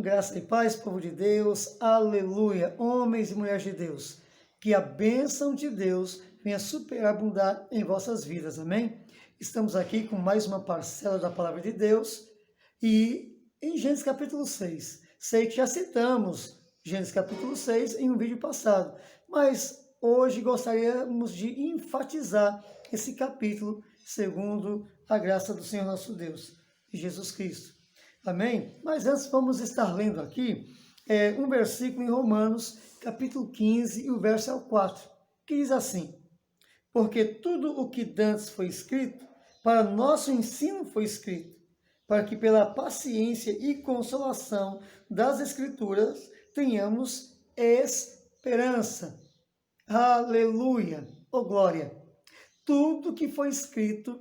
Graça e paz, povo de Deus, aleluia, homens e mulheres de Deus, que a bênção de Deus venha superabundar em vossas vidas, amém? Estamos aqui com mais uma parcela da palavra de Deus e em Gênesis capítulo 6, sei que já citamos Gênesis capítulo 6 em um vídeo passado, mas hoje gostaríamos de enfatizar esse capítulo segundo a graça do Senhor nosso Deus, Jesus Cristo. Amém? Mas antes vamos estar lendo aqui um versículo em Romanos, capítulo 15, e o verso é o 4, que diz assim: porque tudo o que dantes foi escrito, para nosso ensino foi escrito, para que pela paciência e consolação das Escrituras tenhamos esperança. Aleluia! Oh glória! Tudo que foi escrito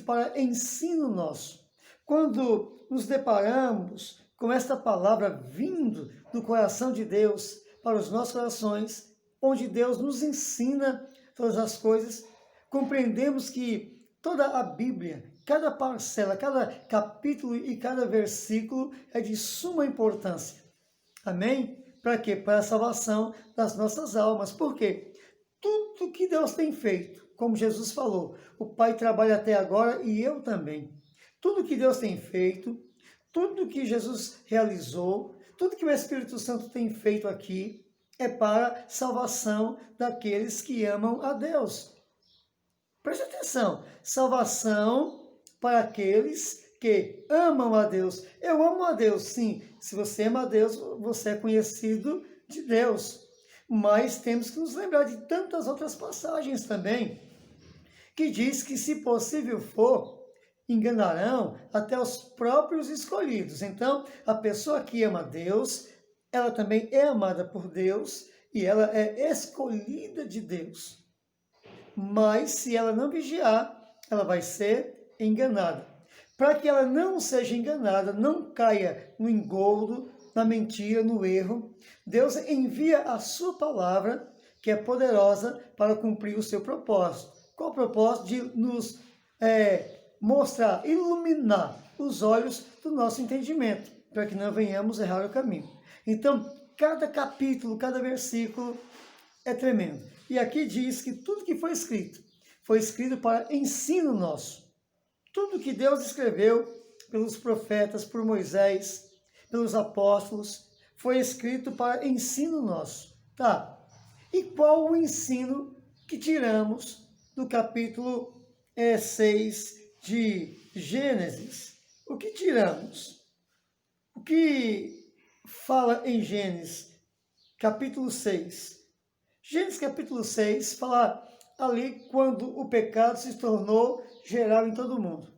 para ensino nosso. Quando nos deparamos com esta palavra vindo do coração de Deus para os nossos corações, onde Deus nos ensina todas as coisas, compreendemos que toda a Bíblia, cada parcela, cada capítulo e cada versículo é de suma importância. Amém? Para quê? Para a salvação das nossas almas. Por quê? Tudo que Deus tem feito, como Jesus falou, o Pai trabalha até agora e eu também. Tudo que Deus tem feito, tudo que Jesus realizou, tudo que o Espírito Santo tem feito aqui é para salvação daqueles que amam a Deus. Preste atenção, salvação para aqueles que amam a Deus. Eu amo a Deus, sim. Se você ama a Deus, você é conhecido de Deus. Mas temos que nos lembrar de tantas outras passagens também, que diz que, se possível for, enganarão até os próprios escolhidos. Então, a pessoa que ama Deus, ela também é amada por Deus e ela é escolhida de Deus. Mas, se ela não vigiar, ela vai ser enganada. Para que ela não seja enganada, não caia no engodo, na mentira, no erro, Deus envia a sua palavra, que é poderosa para cumprir o seu propósito. Qual o propósito? De nos mostrar, iluminar os olhos do nosso entendimento, para que não venhamos errar o caminho. Então, cada capítulo, cada versículo é tremendo. E aqui diz que tudo que foi escrito para ensino nosso. Tudo que Deus escreveu pelos profetas, por Moisés, pelos apóstolos, foi escrito para ensino nosso. Tá? E qual o ensino que tiramos do capítulo 6 de Gênesis? O que tiramos? O que fala em Gênesis capítulo 6? Gênesis capítulo 6 fala ali quando o pecado se tornou geral em todo mundo.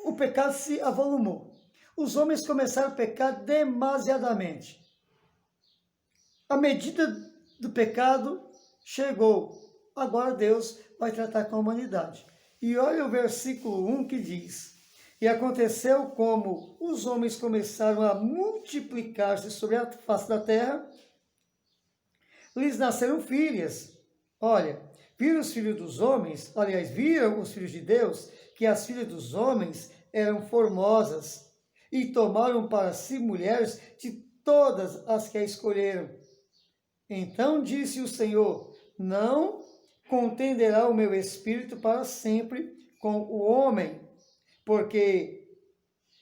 O pecado se avolumou. Os homens começaram a pecar demasiadamente. A medida do pecado chegou. Agora Deus vai tratar com a humanidade. E olha o versículo 1 que diz: e aconteceu como os homens começaram a multiplicar-se sobre a face da terra, lhes nasceram filhas. Olha, viram os filhos dos homens, aliás, viram os filhos de Deus, que as filhas dos homens eram formosas, e tomaram para si mulheres de todas as que a escolheram. Então disse o Senhor: não contenderá o meu espírito para sempre com o homem, porque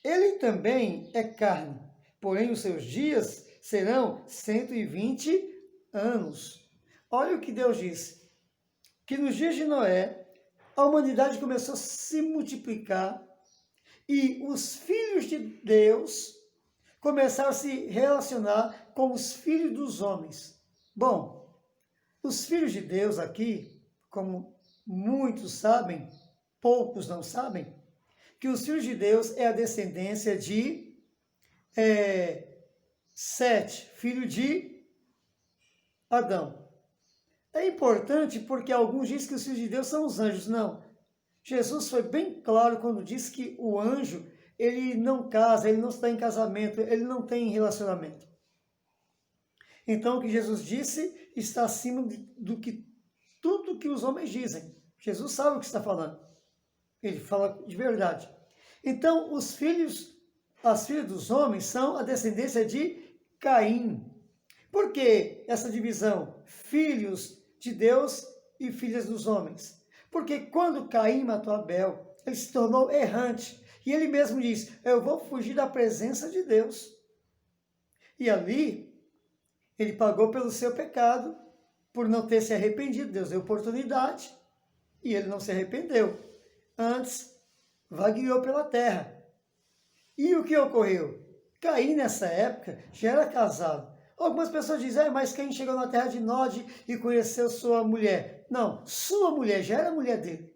ele também é carne, porém os seus dias serão 120 anos. Olha o que Deus disse, que nos dias de Noé, a humanidade começou a se multiplicar e os filhos de Deus começaram a se relacionar com os filhos dos homens. Bom, os filhos de Deus aqui, como muitos sabem, poucos não sabem, que os filhos de Deus é a descendência de Sete, filho de Adão. É importante porque alguns dizem que os filhos de Deus são os anjos. Não. Jesus foi bem claro quando disse que o anjo, ele não casa, ele não está em casamento, ele não tem relacionamento. Então, o que Jesus disse está acima do que tudo que os homens dizem. Jesus sabe o que está falando. Ele fala de verdade. Então, os filhos as filhas dos homens são a descendência de Caim. Por que essa divisão? Filhos de Deus e filhas dos homens. Porque quando Caim matou Abel, ele se tornou errante. E ele mesmo diz, eu vou fugir da presença de Deus. E ali, ele pagou pelo seu pecado, por não ter se arrependido. Deus deu oportunidade e ele não se arrependeu. Antes, vagueou pela terra. E o que ocorreu? Caim, nessa época, já era casado. Algumas pessoas dizem, mas Caim chegou na terra de Nod e conheceu sua mulher. Não, sua mulher já era mulher dele.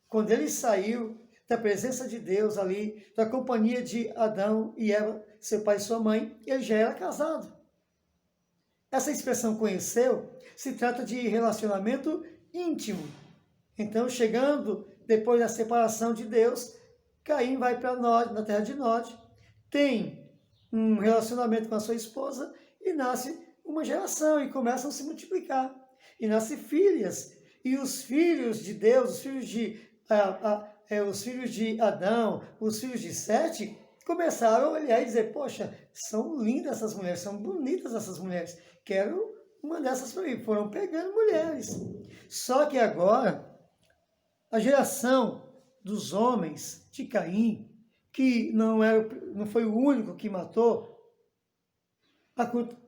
Quando ele saiu da presença de Deus ali, da companhia de Adão e Eva, seu pai e sua mãe, ele já era casado. Essa expressão conheceu se trata de relacionamento íntimo. Então, chegando depois da separação de Deus, Caim vai para Nod, na terra de Nod, tem um relacionamento com a sua esposa e nasce uma geração e começam a se multiplicar. E nascem filhas. E os filhos de Deus, os filhos de Adão, os filhos de Sete, começaram a olhar e dizer, poxa, são lindas essas mulheres, são bonitas essas mulheres, quero uma dessas para mim. Foram pegando mulheres. Só que agora, a geração dos homens de Caim, que não foi o único que matou,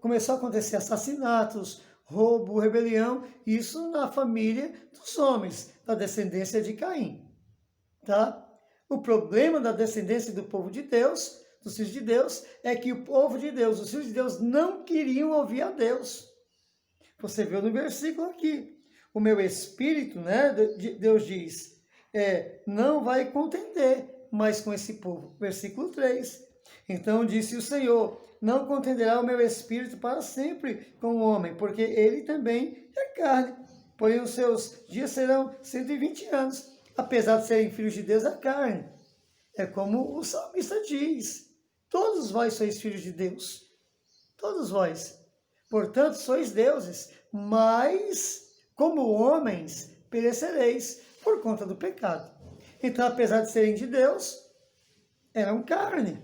começou a acontecer assassinatos, roubo, rebelião, isso na família dos homens, da descendência de Caim. Tá? O problema da descendência do povo de Deus, dos filhos de Deus, é que o povo de Deus, os filhos de Deus, não queriam ouvir a Deus. Você viu no versículo aqui. O meu espírito, né, Deus diz, não vai contender mais com esse povo. Versículo 3. Então disse o Senhor, não contenderá o meu espírito para sempre com o homem, porque ele também é carne. Porém os seus dias serão 120 anos. Apesar de serem filhos de Deus, é carne. É como o salmista diz, todos vós sois filhos de Deus. Todos vós. Portanto, sois deuses, mas como homens perecereis por conta do pecado. Então, apesar de serem de Deus, eram carne.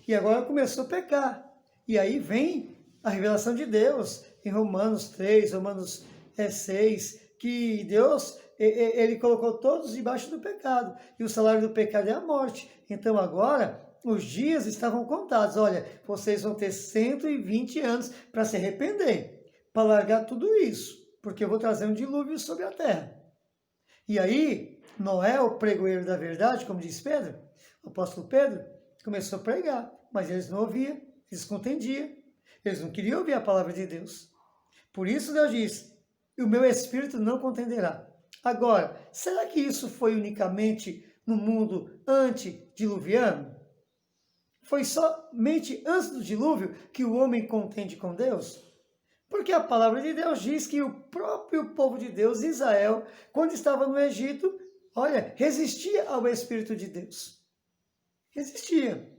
E agora começou a pecar. E aí vem a revelação de Deus em Romanos 3, Romanos 6, que Deus, ele colocou todos debaixo do pecado. E o salário do pecado é a morte. Então agora, os dias estavam contados. Olha, vocês vão ter 120 anos para se arrepender, para largar tudo isso, porque eu vou trazer um dilúvio sobre a terra. E aí, Noé, o pregoeiro da verdade, como diz Pedro, o apóstolo Pedro, começou a pregar, mas eles não ouviam, eles contendiam, eles não queriam ouvir a palavra de Deus. Por isso Deus diz, o meu espírito não contenderá. Agora, será que isso foi unicamente no mundo antediluviano? Foi somente antes do dilúvio que o homem contende com Deus? Porque a palavra de Deus diz que o próprio povo de Deus, Israel, quando estava no Egito, olha, resistia ao Espírito de Deus. Resistia.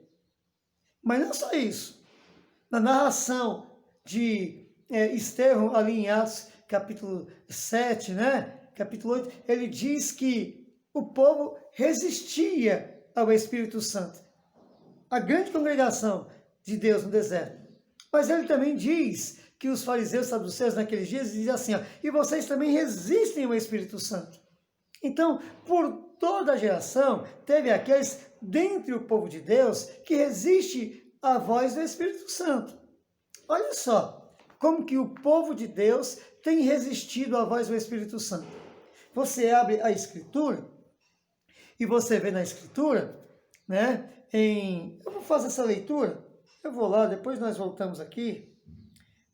Mas não só isso. Na narração de Estevão, ali em Atos, capítulo 7, né? Capítulo 8, ele diz que o povo resistia ao Espírito Santo. A grande congregação de Deus no deserto. Mas ele também diz que os fariseus e saduceus naqueles dias diziam assim, ó, e vocês também resistem ao Espírito Santo. Então, por toda a geração, teve aqueles dentre o povo de Deus que resiste à voz do Espírito Santo. Olha só, como que o povo de Deus tem resistido à voz do Espírito Santo. Você abre a Escritura e você vê na Escritura, né? Eu vou fazer essa leitura, eu vou lá, depois nós voltamos aqui,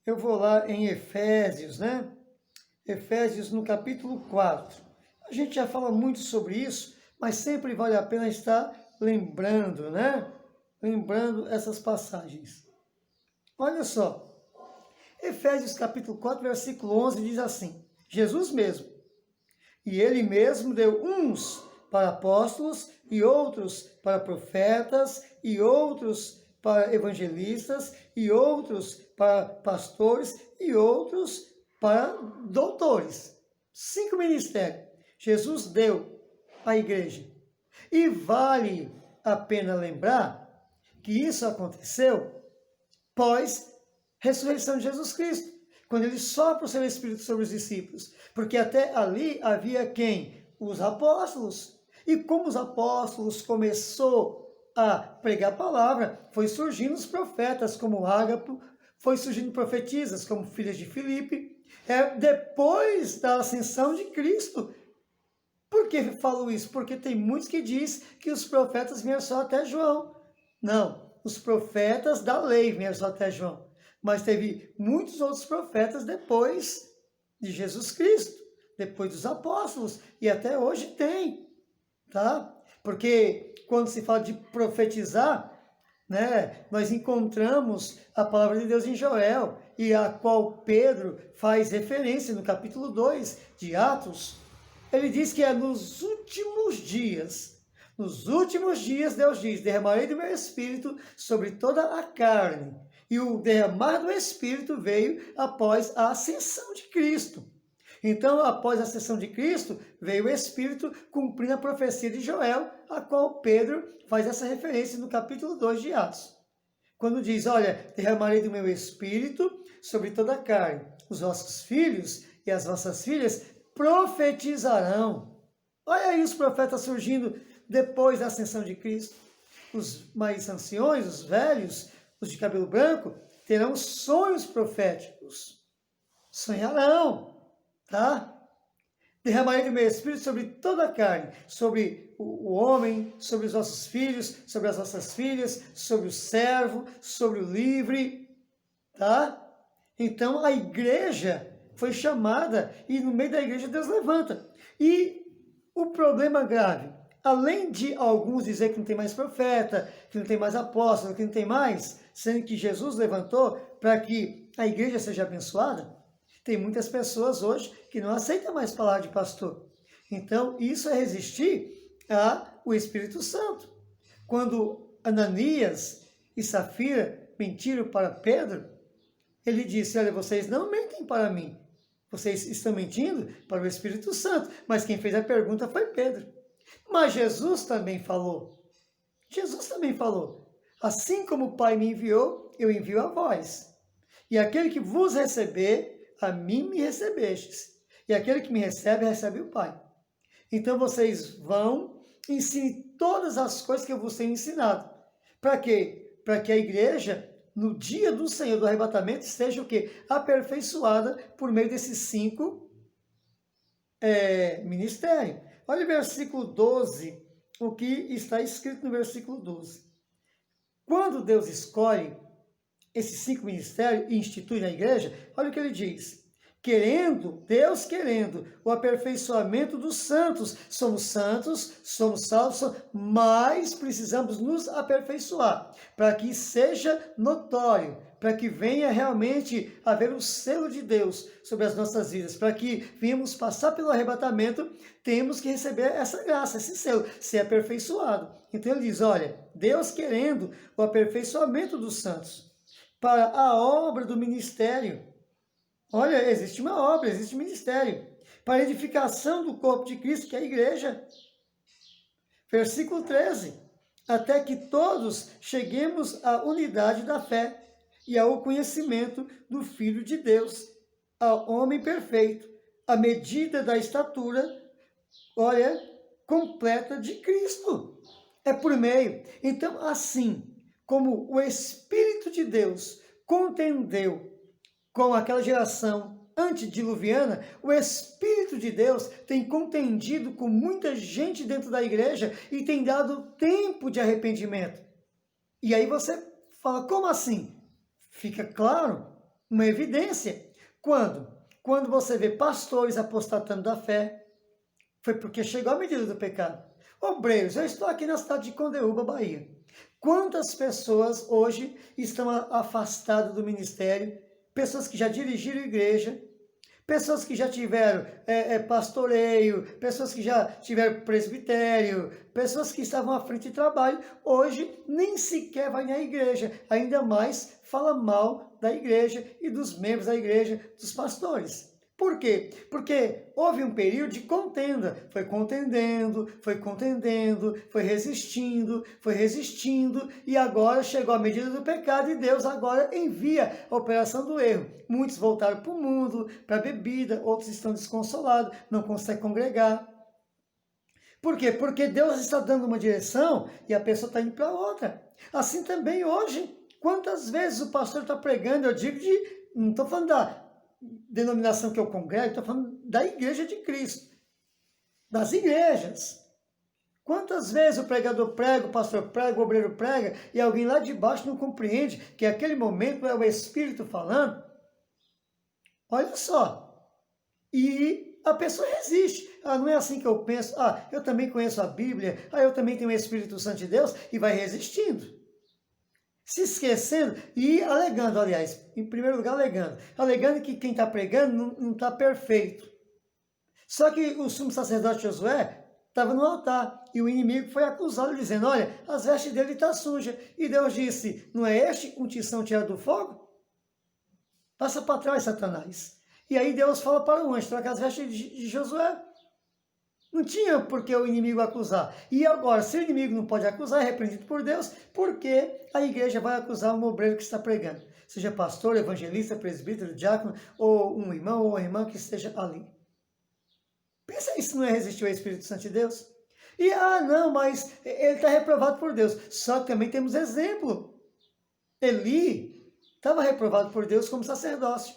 eu vou lá em Efésios, né? Efésios no capítulo 4. A gente já fala muito sobre isso, mas sempre vale a pena estar lembrando, né? Lembrando essas passagens. Olha só, Efésios capítulo 4, versículo 11 diz assim, Jesus mesmo, e ele mesmo deu uns para apóstolos, e outros para profetas, e outros para evangelistas, e outros para pastores, e outros para doutores. 5 ministérios. Jesus deu à igreja. E vale a pena lembrar que isso aconteceu pós ressurreição de Jesus Cristo, quando ele sopra o seu Espírito sobre os discípulos, porque até ali havia quem? Os apóstolos. E como os apóstolos começou a pregar a palavra, foi surgindo os profetas como Ágapo, foi surgindo profetisas como filhas de Filipe, depois da ascensão de Cristo. Por que falo isso? Porque tem muitos que dizem que os profetas vieram só até João. Não, os profetas da lei vieram só até João. Mas teve muitos outros profetas depois de Jesus Cristo, depois dos apóstolos, e até hoje tem, tá? Porque quando se fala de profetizar, né, nós encontramos a palavra de Deus em Joel, e a qual Pedro faz referência no capítulo 2 de Atos. Ele diz que é nos últimos dias, Deus diz, derramarei do meu Espírito sobre toda a carne. E o derramar do Espírito veio após a ascensão de Cristo. Então, após a ascensão de Cristo, veio o Espírito cumprindo a profecia de Joel, a qual Pedro faz essa referência no capítulo 2 de Atos. Quando diz, olha, derramarei do meu Espírito sobre toda a carne. Os vossos filhos e as vossas filhas profetizarão. Olha aí os profetas surgindo depois da ascensão de Cristo. Os mais anciões, os velhos, os de cabelo branco, terão sonhos proféticos. Sonharão, tá? Derramarei do meu Espírito sobre toda a carne, sobre o homem, sobre os nossos filhos, sobre as nossas filhas, sobre o servo, sobre o livre, tá? Então a igreja foi chamada e no meio da igreja Deus levanta. E o problema grave, além de alguns dizer que não tem mais profeta, que não tem mais apóstolo, que não tem mais, sendo que Jesus levantou para que a igreja seja abençoada, tem muitas pessoas hoje que não aceitam mais falar de pastor. Então, isso é resistir ao Espírito Santo. Quando Ananias e Safira mentiram para Pedro, ele disse, olha, vocês não mentem para mim, vocês estão mentindo para o Espírito Santo. Mas quem fez a pergunta foi Pedro. Mas Jesus também falou. Assim como o Pai me enviou, eu envio a vós. E aquele que vos receber, a mim me recebestes. E aquele que me recebe, recebe o Pai. Então vocês vão, ensinem todas as coisas que eu vos tenho ensinado. Para quê? Para que a igreja, no dia do Senhor, do arrebatamento, esteja o quê? Aperfeiçoada por meio desses 5 ministérios. Olha o versículo 12, o que está escrito no versículo 12. Quando Deus escolhe esses 5 ministérios e institui na igreja, olha o que ele diz. Deus querendo o aperfeiçoamento dos santos. Somos santos, somos salvos, mas precisamos nos aperfeiçoar, para que seja notório, para que venha realmente haver o selo de Deus sobre as nossas vidas, para que venhamos passar pelo arrebatamento, temos que receber essa graça, esse selo, ser aperfeiçoado. Então ele diz, olha, Deus querendo o aperfeiçoamento dos santos, para a obra do ministério. Olha, existe uma obra, existe um ministério, para a edificação do corpo de Cristo, que é a igreja. Versículo 13, até que todos cheguemos à unidade da fé e ao conhecimento do Filho de Deus, ao homem perfeito, à medida da estatura, olha, completa de Cristo. É por meio. Então, assim como o Espírito de Deus contendeu com aquela geração antediluviana, o Espírito de Deus tem contendido com muita gente dentro da igreja e tem dado tempo de arrependimento. E aí você fala, como assim? Fica claro, uma evidência. Quando? Quando você vê pastores apostatando da fé, foi porque chegou a medida do pecado. Obreiros, eu estou aqui na cidade de Condeúba, Bahia. Quantas pessoas hoje estão afastadas do ministério? Pessoas que já dirigiram igreja, pessoas que já tiveram pastoreio, pessoas que já tiveram presbitério, pessoas que estavam à frente de trabalho, hoje nem sequer vai na igreja, ainda mais fala mal da igreja e dos membros da igreja, dos pastores. Por quê? Porque houve um período de contenda, foi contendendo, foi resistindo, e agora chegou a medida do pecado e Deus agora envia a operação do erro. Muitos voltaram para o mundo, para a bebida, outros estão desconsolados, não conseguem congregar. Por quê? Porque Deus está dando uma direção e a pessoa está indo para outra. Assim também hoje, quantas vezes o pastor está pregando, eu digo não estou falando da denominação que eu congrego, estou falando da igreja de Cristo, das igrejas. Quantas vezes o pregador prega, o pastor prega, o obreiro prega, e alguém lá de baixo não compreende que aquele momento é o Espírito falando? Olha só. E a pessoa resiste. Não é assim que eu penso. Eu também conheço a Bíblia. Eu também tenho o Espírito Santo de Deus. E vai resistindo. Se esquecendo e alegando, aliás, em primeiro lugar alegando que quem está pregando não está perfeito. Só que o sumo sacerdote Josué estava no altar e o inimigo foi acusá-lo dizendo, olha, as vestes dele estão sujas. E Deus disse, não é este com tição tirado do fogo? Passa para trás, Satanás. E aí Deus fala para o anjo, troca as vestes de Josué. Não tinha por que o inimigo acusar. E agora, se o inimigo não pode acusar, é repreendido por Deus, porque a igreja vai acusar um obreiro que está pregando. Seja pastor, evangelista, presbítero, diácono, ou um irmão ou uma irmã que esteja ali. Pensa aí se não é resistir ao Espírito Santo de Deus. E, não, mas ele está reprovado por Deus. Só que também temos exemplo. Eli estava reprovado por Deus como sacerdócio.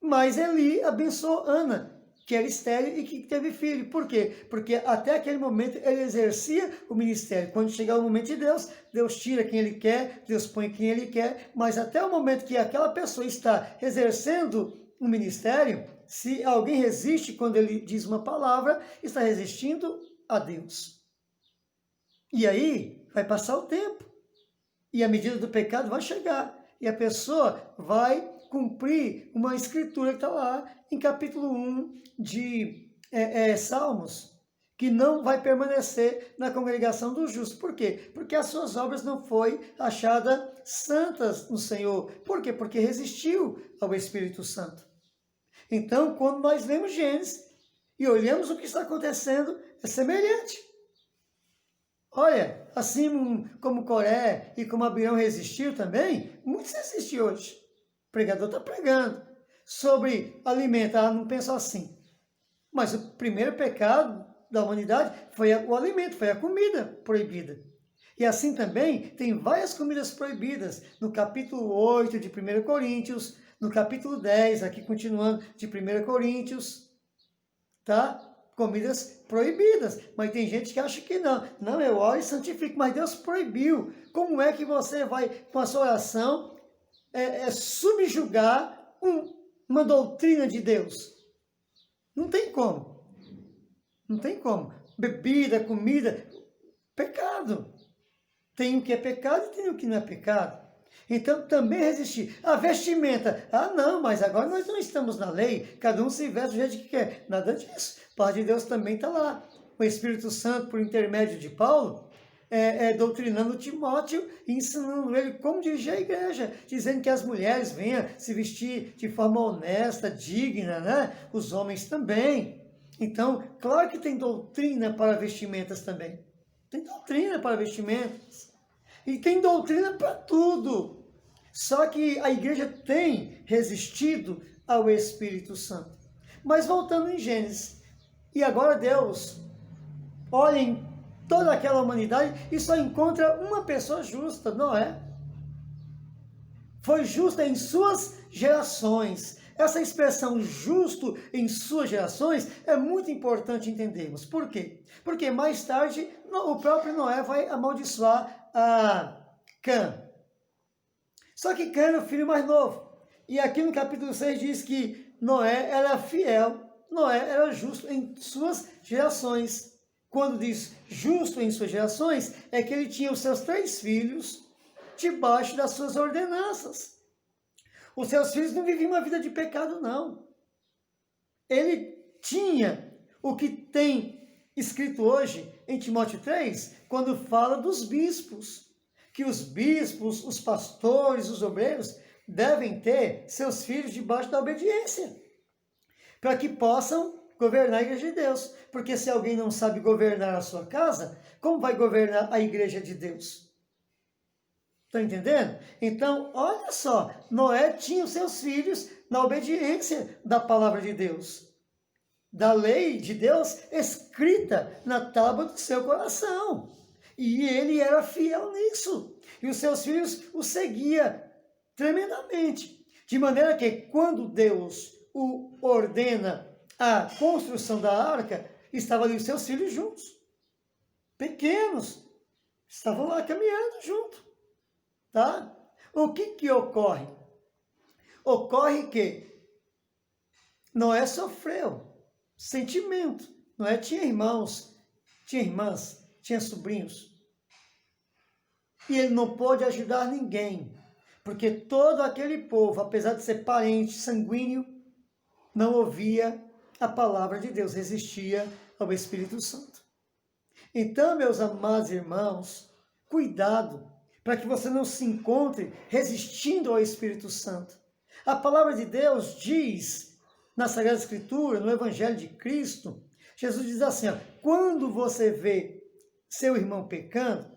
Mas Eli abençoou Ana, que era estéril e que teve filho. Por quê? Porque até aquele momento ele exercia o ministério. Quando chegar o momento de Deus, Deus tira quem ele quer, Deus põe quem ele quer, mas até o momento que aquela pessoa está exercendo o ministério, se alguém resiste quando ele diz uma palavra, está resistindo a Deus. E aí vai passar o tempo. E a medida do pecado vai chegar. E a pessoa vai cumprir uma escritura que está lá em capítulo 1 de Salmos, que não vai permanecer na congregação dos justos. Por quê? Porque as suas obras não foram achadas santas no Senhor. Por quê? Porque resistiu ao Espírito Santo. Então, quando nós lemos Gênesis e olhamos o que está acontecendo, é semelhante. Olha, assim como Coré e como Abião resistiu também, muitos resistem hoje. O pregador está pregando sobre alimento, não pensa assim. Mas o primeiro pecado da humanidade foi o alimento, foi a comida proibida. E assim também tem várias comidas proibidas no capítulo 8 de 1 Coríntios, no capítulo 10, aqui continuando, de 1 Coríntios, tá? Comidas proibidas, mas tem gente que acha que não. Não, eu oro e santifico, mas Deus proibiu. Como é que você vai, com a sua oração, subjugar uma doutrina de Deus? Não tem como. Não tem como. Bebida, comida, pecado. Tem o que é pecado e tem o que não é pecado. Então, também resistir. A vestimenta. Não, mas agora nós não estamos na lei. Cada um se veste do jeito que quer. Nada disso. A palavra de Deus também está lá. O Espírito Santo, por intermédio de Paulo, doutrinando Timóteo e ensinando ele como dirigir a igreja. Dizendo que as mulheres venham se vestir de forma honesta, digna, né? Os homens também. Então, claro que tem doutrina para vestimentas também. Tem doutrina para vestimentas. E tem doutrina para tudo. Só que a igreja tem resistido ao Espírito Santo. Mas voltando em Gênesis. E agora Deus olha em toda aquela humanidade e só encontra uma pessoa justa, Noé. Foi justa em suas gerações. Essa expressão justo em suas gerações é muito importante entendermos. Por quê? Porque mais tarde o próprio Noé vai amaldiçoar a Cã. Só que Cã era o filho mais novo. E aqui no capítulo 6 diz que Noé era fiel, Noé era justo em suas gerações. Quando diz justo em suas gerações, é que ele tinha os seus 3 filhos debaixo das suas ordenanças. Os seus filhos não viviam uma vida de pecado, não. Ele tinha o que tem escrito hoje em Timóteo 3, quando fala dos bispos, que os bispos, os pastores, os obreiros, devem ter seus filhos debaixo da obediência. para que possam governar a igreja de Deus. Porque se alguém não sabe governar a sua casa, como vai governar a igreja de Deus? Está entendendo? Então, olha só, Noé tinha os seus filhos na obediência da palavra de Deus, da lei de Deus escrita na tábua do seu coração. E ele era fiel nisso. E os seus filhos o seguiam tremendamente. De maneira que quando Deus o ordena a construção da arca, estavam ali os seus filhos juntos. Pequenos. Estavam lá caminhando junto. Tá? O que ocorre? Ocorre que Noé sofreu sentimento. Noé tinha irmãos, tinha irmãs, tinha sobrinhos. E ele não pôde ajudar ninguém, porque todo aquele povo, apesar de ser parente, sanguíneo, não ouvia a palavra de Deus, resistia ao Espírito Santo. Então, meus amados irmãos, cuidado, para que você não se encontre resistindo ao Espírito Santo. A palavra de Deus diz, na Sagrada Escritura, no Evangelho de Cristo, Jesus diz assim, ó, quando você vê seu irmão pecando,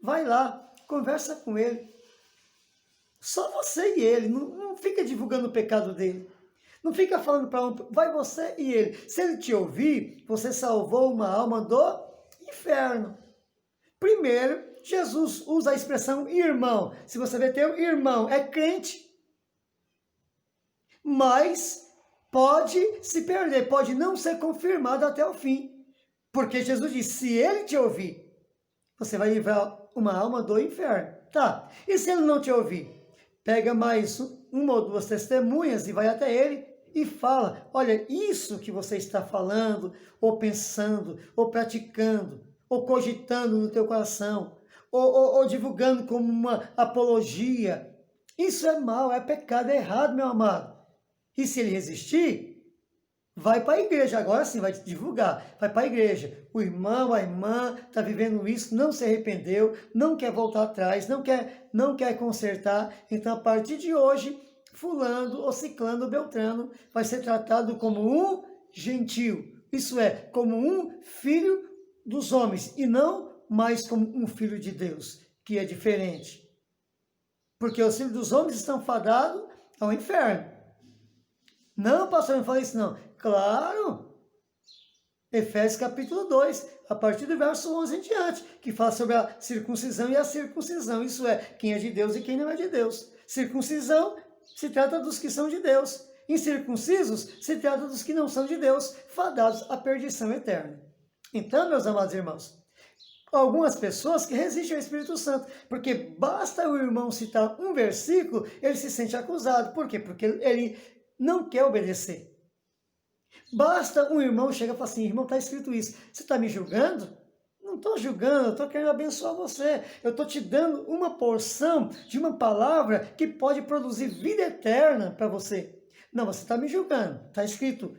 vai lá, conversa com ele. Só você e ele, não fica divulgando o pecado dele. Não fica falando para um, vai você e ele. Se ele te ouvir, você salvou uma alma do inferno. Primeiro, Jesus usa a expressão irmão. Se você vê teu irmão, é crente. Mas pode se perder, pode não ser confirmado até o fim. Porque Jesus diz, se ele te ouvir, você vai livrar uma alma do inferno. Tá, e se ele não te ouvir? Pega mais uma ou duas testemunhas e vai até ele e fala, olha, isso que você está falando, ou pensando, ou praticando, ou cogitando no teu coração, ou divulgando como uma apologia, isso é mal, é pecado, é errado, meu amado. E se ele resistir, vai para a igreja, agora sim vai te divulgar, vai para a igreja. O irmão, a irmã está vivendo isso, não se arrependeu, não quer voltar atrás, não quer consertar, então a partir de hoje, fulano ou ciclano ou beltrano vai ser tratado como um gentil, isso é, como um filho dos homens, e não mais como um filho de Deus, que é diferente. Porque os filhos dos homens estão fadados ao inferno. Não, pastor, não falei isso não. Claro! Efésios capítulo 2, a partir do verso 11 em diante, que fala sobre a circuncisão e a circuncisão. Isso é, quem é de Deus e quem não é de Deus. Circuncisão se trata dos que são de Deus. Incircuncisos se trata dos que não são de Deus, fadados à perdição eterna. Então, meus amados irmãos, algumas pessoas que resistem ao Espírito Santo, porque basta o irmão citar um versículo, ele se sente acusado. Por quê? Porque ele não quer obedecer. Basta um irmão chegar e falar assim, irmão, está escrito isso, você está me julgando? Não estou julgando, eu estou querendo abençoar você. Eu estou te dando uma porção de uma palavra que pode produzir vida eterna para você. Não, você está me julgando, está escrito,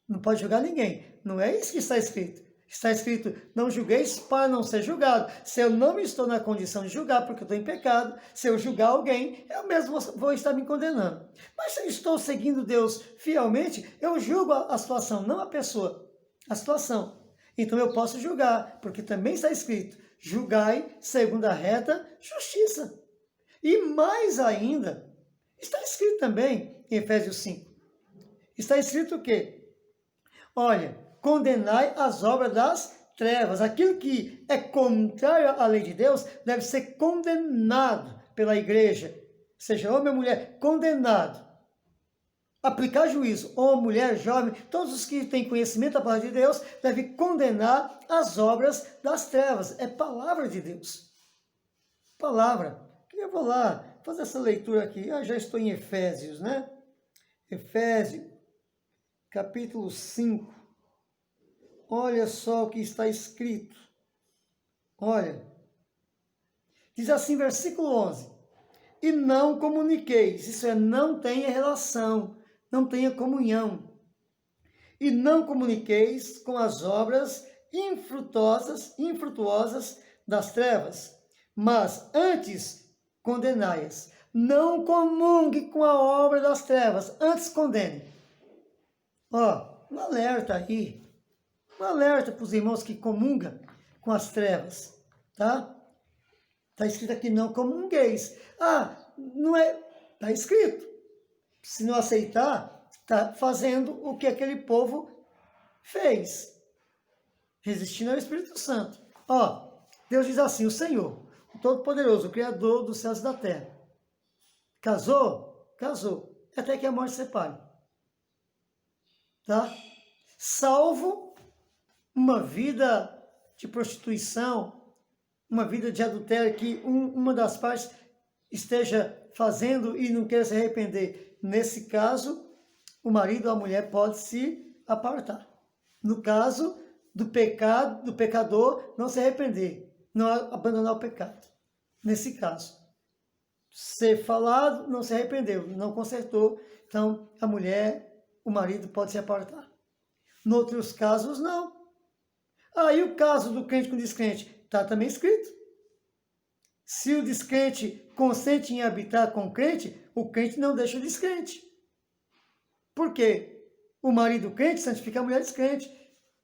não pode julgar ninguém. Não é isso que está escrito. Está escrito, não julgueis para não ser julgado. Se eu não estou na condição de julgar, porque eu estou em pecado, se eu julgar alguém, eu mesmo vou estar me condenando. Mas se eu estou seguindo Deus fielmente, eu julgo a situação, não a pessoa, a situação. Então eu posso julgar, porque também está escrito, julgai segundo a reta justiça. E mais ainda, está escrito também em Efésios 5. Está escrito o quê? Olha, condenai as obras das trevas. Aquilo que é contrário à lei de Deus deve ser condenado pela igreja. Seja homem ou mulher, condenado. Aplicar juízo, homem, mulher, jovem, todos os que têm conhecimento da palavra de Deus devem condenar as obras das trevas. É palavra de Deus. Palavra. Eu vou lá fazer essa leitura aqui. Eu já estou em Efésios, né? Efésios, capítulo 5. Olha só o que está escrito. Olha. Diz assim, versículo 11. E não comuniqueis. Isso é, não tenha relação. Não tenha comunhão. E não comuniqueis com as obras infrutuosas das trevas. Mas antes condenai-as. Não comungue com a obra das trevas. Antes condene. Ó, um alerta aí, um alerta para os irmãos que comungam com as trevas, tá? Está escrito aqui, não comungueis. Ah, não é, está escrito. Se não aceitar, está fazendo o que aquele povo fez, resistindo ao Espírito Santo. Ó, Deus diz assim, o Senhor, o Todo-Poderoso, o Criador dos céus e da terra. Casou? Casou. Até que a morte separe. Tá? Salvo uma vida de prostituição, uma vida de adultério que uma das partes esteja fazendo e não queira se arrepender. Nesse caso, o marido ou a mulher pode se apartar. No caso do pecado, do pecador não se arrepender, não abandonar o pecado. Nesse caso, ser falado, não se arrependeu, não consertou, então a mulher, o marido pode se apartar. Em outros casos, não. Aí o caso do crente com descrente, está também escrito. Se o descrente consente em habitar com o crente não deixa o descrente. Por quê? O marido crente santifica a mulher descrente.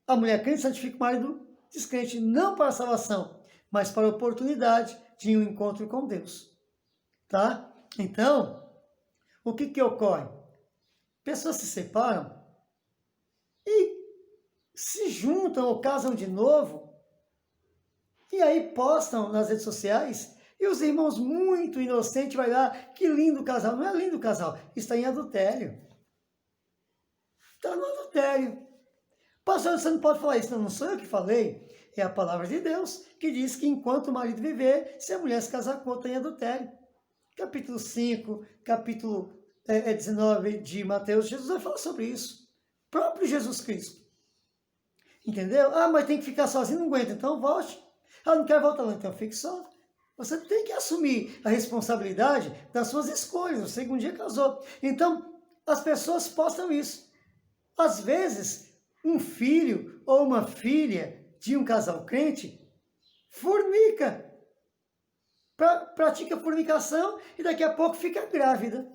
A mulher crente santifica o marido descrente, não para a salvação, mas para a oportunidade de um encontro com Deus. Tá? Então, o que ocorre? Pessoas se separam e se juntam ou casam de novo, e aí postam nas redes sociais, e os irmãos muito inocentes vai lá, que lindo casal. Não é lindo o casal, está em adultério. Está no adultério. Pastor, você não pode falar isso. Não sou eu que falei, é a palavra de Deus, que diz que enquanto o marido viver, se a mulher se casar com outra, está em adultério. Capítulo 5, capítulo 19 de Mateus, Jesus vai falar sobre isso. O próprio Jesus Cristo. Entendeu? Ah, mas tem que ficar sozinho, não aguenta, então volte. Ah, não quero voltar lá, então fique só. Você tem que assumir a responsabilidade das suas escolhas. Você que um dia casou. Então, as pessoas postam isso. Às vezes, um filho ou uma filha de um casal crente fornica. Pratica fornicação e daqui a pouco fica grávida.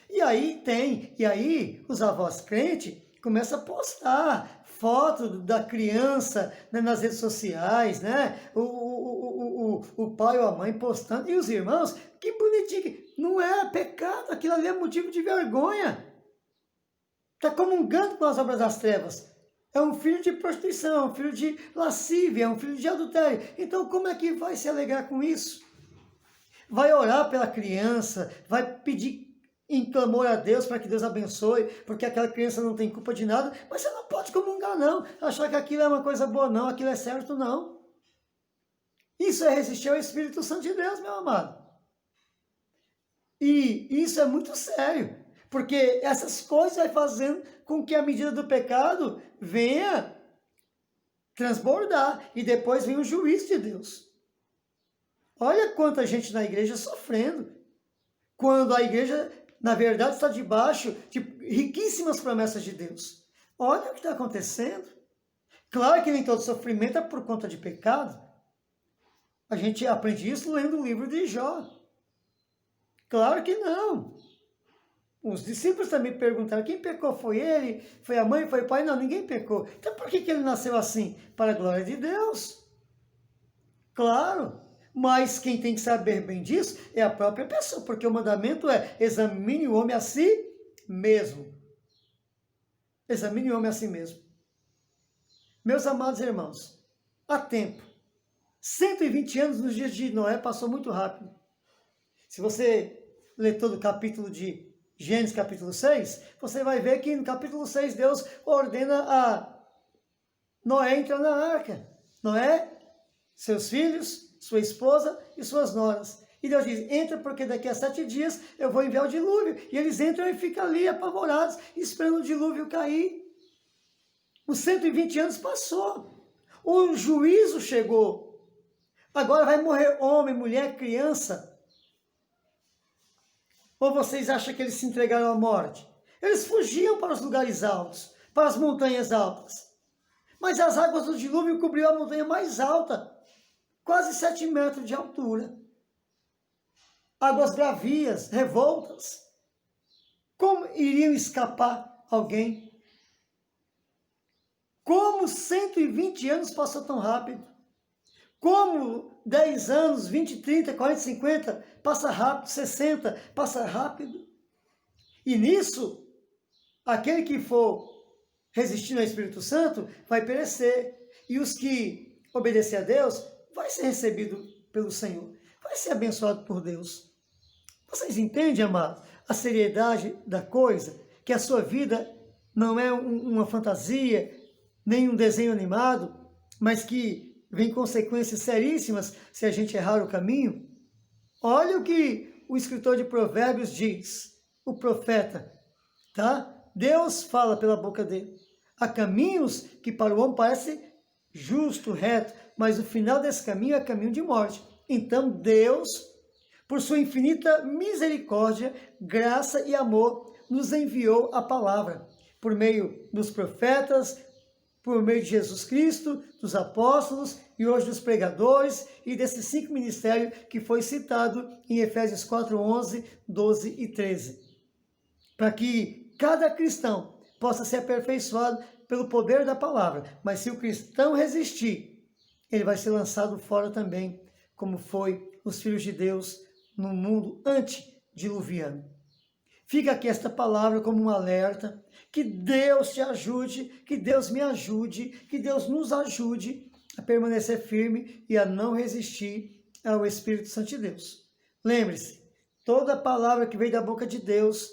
E aí os avós crentes começam a postar foto da criança, né, nas redes sociais, né? O pai ou a mãe postando. E os irmãos, que bonitinho. Não é pecado, aquilo ali é motivo de vergonha. Está comungando com as obras das trevas. É um filho de prostituição, é um filho de lascívia, é um filho de adultério. Então como é que vai se alegrar com isso? Vai orar pela criança, vai pedir em clamor a Deus para que Deus abençoe, porque aquela criança não tem culpa de nada, mas você não pode comungar não, achar que aquilo é uma coisa boa não, aquilo é certo não. Isso é resistir ao Espírito Santo de Deus, meu amado. E isso é muito sério, porque essas coisas vai fazendo com que a medida do pecado venha transbordar, e depois vem o juízo de Deus. Olha quanta gente na igreja sofrendo, quando a igreja, na verdade, está debaixo de riquíssimas promessas de Deus. Olha o que está acontecendo. Claro que nem todo sofrimento é por conta de pecado. A gente aprende isso lendo o livro de Jó. Claro que não. Os discípulos também perguntaram, quem pecou? Foi ele? Foi a mãe? Foi o pai? Não, ninguém pecou. Então por que ele nasceu assim? Para a glória de Deus. Claro. Mas quem tem que saber bem disso é a própria pessoa, porque o mandamento é examine o homem a si mesmo. Examine o homem a si mesmo. Meus amados irmãos, há tempo. 120 anos nos dias de Noé passou muito rápido. Se você ler todo o capítulo de Gênesis, capítulo 6, você vai ver que no capítulo 6 Deus ordena a Noé entrar na arca. Noé, seus filhos, sua esposa e suas noras. E Deus diz, entra porque daqui a 7 dias eu vou enviar o dilúvio. E eles entram e ficam ali apavorados, esperando o dilúvio cair. Os 120 anos passou. O juízo chegou. Agora vai morrer homem, mulher, criança. Ou vocês acham que eles se entregaram à morte? Eles fugiam para os lugares altos, para as montanhas altas. Mas as águas do dilúvio cobriu a montanha mais alta, quase 7 metros de altura. Águas bravias, revoltas. Como iriam escapar alguém? Como 120 anos passou tão rápido? Como 10 anos, 20, 30, 40, 50, passa rápido, 60, passa rápido. E nisso, aquele que for resistir ao Espírito Santo vai perecer. E os que obedecer a Deus vai ser recebido pelo Senhor, vai ser abençoado por Deus. Vocês entendem, amados, a seriedade da coisa? Que a sua vida não é uma fantasia, nem um desenho animado, mas que vem consequências seríssimas se a gente errar o caminho? Olha o que o escritor de Provérbios diz, o profeta, tá? Deus fala pela boca dele. Há caminhos que para o homem parece justo, reto, mas o final desse caminho é caminho de morte. Então Deus, por sua infinita misericórdia, graça e amor, nos enviou a palavra, por meio dos profetas, por meio de Jesus Cristo, dos apóstolos e hoje dos pregadores e desses 5 ministérios que foi citado em Efésios 4, 11, 12 e 13. Para que cada cristão possa ser aperfeiçoado pelo poder da palavra. Mas se o cristão resistir, ele vai ser lançado fora também, como foi os filhos de Deus no mundo antediluviano. Fica aqui esta palavra como um alerta, que Deus te ajude, que Deus me ajude, que Deus nos ajude a permanecer firme e a não resistir ao Espírito Santo de Deus. Lembre-se, toda palavra que veio da boca de Deus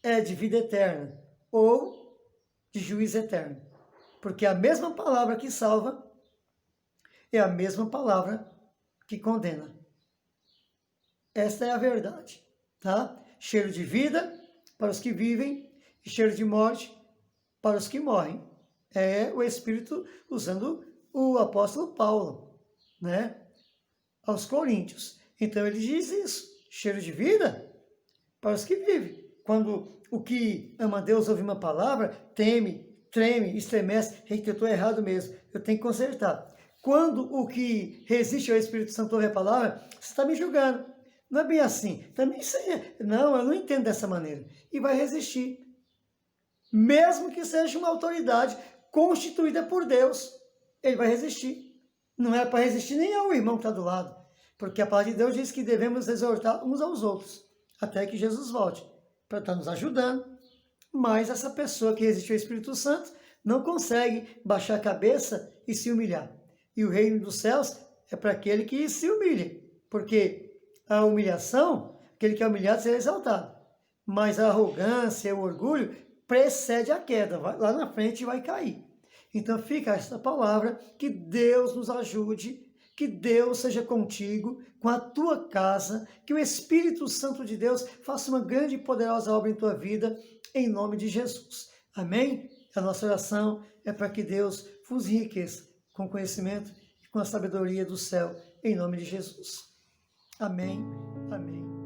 é de vida eterna ou de juízo eterno. Porque a mesma palavra que salva é a mesma palavra que condena. Esta é a verdade, tá? Cheiro de vida para os que vivem e cheiro de morte para os que morrem. É o Espírito usando o apóstolo Paulo, né? Aos Coríntios. Então ele diz isso, cheiro de vida para os que vivem. Quando o que ama Deus ouve uma palavra, teme, treme, estremece, eu estou errado mesmo, eu tenho que consertar. Quando o que resiste ao Espírito Santo ouve a palavra, você está me julgando. Não é bem assim. Também não, eu não entendo dessa maneira. E vai resistir. Mesmo que seja uma autoridade constituída por Deus, ele vai resistir. Não é para resistir nem ao irmão que está do lado. Porque a palavra de Deus diz que devemos exortar uns aos outros, até que Jesus volte, para estar nos ajudando. Mas essa pessoa que resiste ao Espírito Santo não consegue baixar a cabeça e se humilhar. E o reino dos céus é para aquele que se humilha. Porque a humilhação, aquele que é humilhado será exaltado. Mas a arrogância, o orgulho, precede a queda. Lá na frente vai cair. Então fica esta palavra, que Deus nos ajude, que Deus seja contigo, com a tua casa, que o Espírito Santo de Deus faça uma grande e poderosa obra em tua vida, em nome de Jesus. Amém? A nossa oração é para que Deus vos enriqueça com conhecimento e com a sabedoria do céu, em nome de Jesus. Amém, amém.